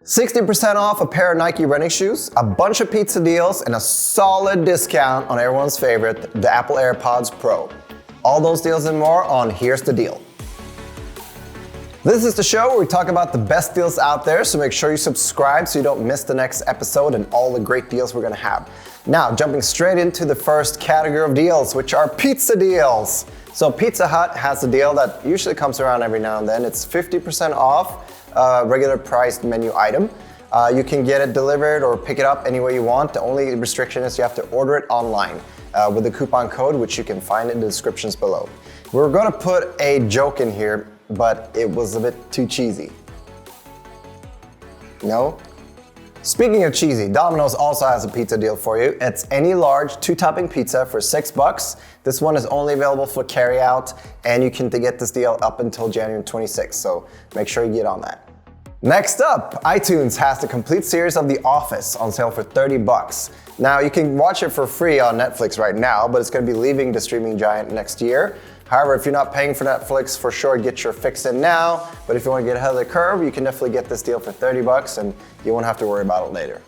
60% off a pair of Nike running shoes, a bunch of pizza deals, and a solid discount on everyone's favorite, the Apple AirPods Pro. All those deals and more on Here's the Deal. This is the show where we talk about the best deals out there, so make sure you subscribe so you don't miss the next episode and all the great deals we're gonna have. Now, jumping straight into the first category of deals, which are pizza deals. So Pizza Hut has a deal that usually comes around every now and then. It's 50% off a regular priced menu item. You can get it delivered or pick it up any way you want. The only restriction is you have to order it online with a coupon code, which you can find in the descriptions below. We're gonna put a joke in here, but it was a bit too cheesy. No? Speaking of cheesy, Domino's also has a pizza deal for you. It's any large 2-topping pizza for $6. This one is only available for carryout, and you can get this deal up until January 26th, so make sure you get on that. Next up, iTunes has the complete series of The Office on sale for $30. Now, you can watch it for free on Netflix right now, but it's gonna be leaving the streaming giant next year. However, if you're not paying for Netflix, for sure get your fix in now. But if you want to get ahead of the curve, you can definitely get this deal for $30 and you won't have to worry about it later.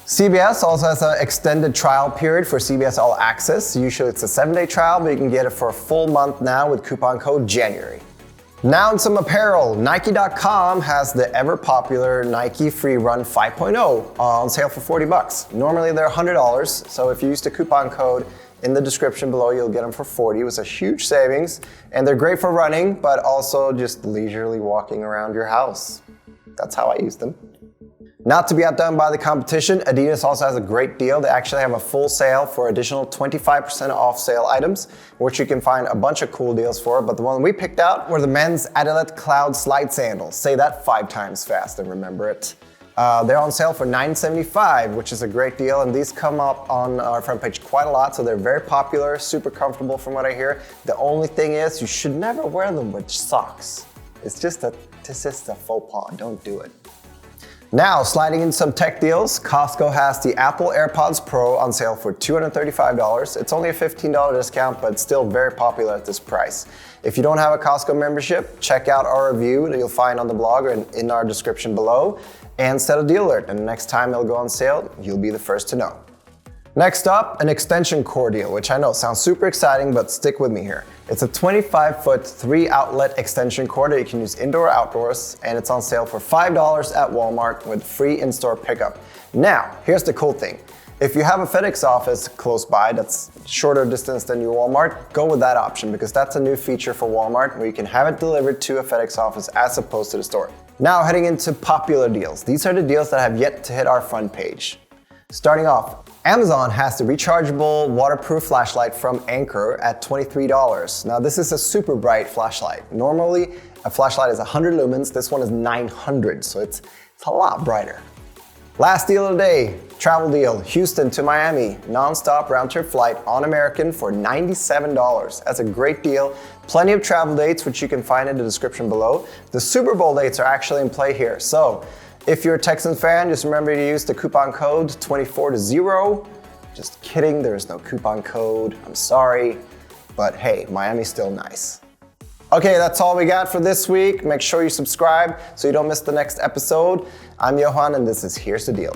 CBS also has an extended trial period for CBS All Access. Usually it's a 7-day trial, but you can get it for a full month now with coupon code January. Now in some apparel, Nike.com has the ever popular Nike Free Run 5.0 on sale for $40. Normally they're $100, so if you use the coupon code in the description below, you'll get them for $40. It was a huge savings, and they're great for running, but also just leisurely walking around your house. That's how I use them. Not to be outdone by the competition, Adidas also has a great deal. They actually have a full sale for additional 25% off sale items, which you can find a bunch of cool deals for, but the one we picked out were the men's Adilet Cloud Slide Sandals. Say that 5 times fast and remember it. They're on sale for $9.75, which is a great deal, and these come up on our front page quite a lot, so they're very popular, super comfortable from what I hear. The only thing is, you should never wear them with socks. It's just this is a faux pas, don't do it. Now, sliding into some tech deals, Costco has the Apple AirPods Pro on sale for $235. It's only a $15 discount, but still very popular at this price. If you don't have a Costco membership, check out our review that you'll find on the blog or in our description below, and set a deal alert, and the next time it'll go on sale, you'll be the first to know. Next up, an extension cord deal, which I know sounds super exciting, but stick with me here. It's a 25-foot 3-outlet extension cord that you can use indoor or outdoors, and it's on sale for $5 at Walmart with free in-store pickup. Now, here's the cool thing. If you have a FedEx office close by that's shorter distance than your Walmart, go with that option because that's a new feature for Walmart where you can have it delivered to a FedEx office as opposed to the store. Now heading into popular deals. These are the deals that have yet to hit our front page. Starting off, Amazon has the rechargeable waterproof flashlight from Anker at $23. Now this is a super bright flashlight. Normally a flashlight is 100 lumens, this one is 900, so it's a lot brighter. Last deal of the day, travel deal, Houston to Miami, non-stop round-trip flight on American for $97. That's a great deal. Plenty of travel dates, which you can find in the description below. The Super Bowl dates are actually in play here. So if you're a Texans fan, just remember to use the coupon code 24-0. Just kidding, there is no coupon code, I'm sorry. But hey, Miami's still nice. Okay, that's all we got for this week. Make sure you subscribe so you don't miss the next episode. I'm Johan and this is Here's the Deal.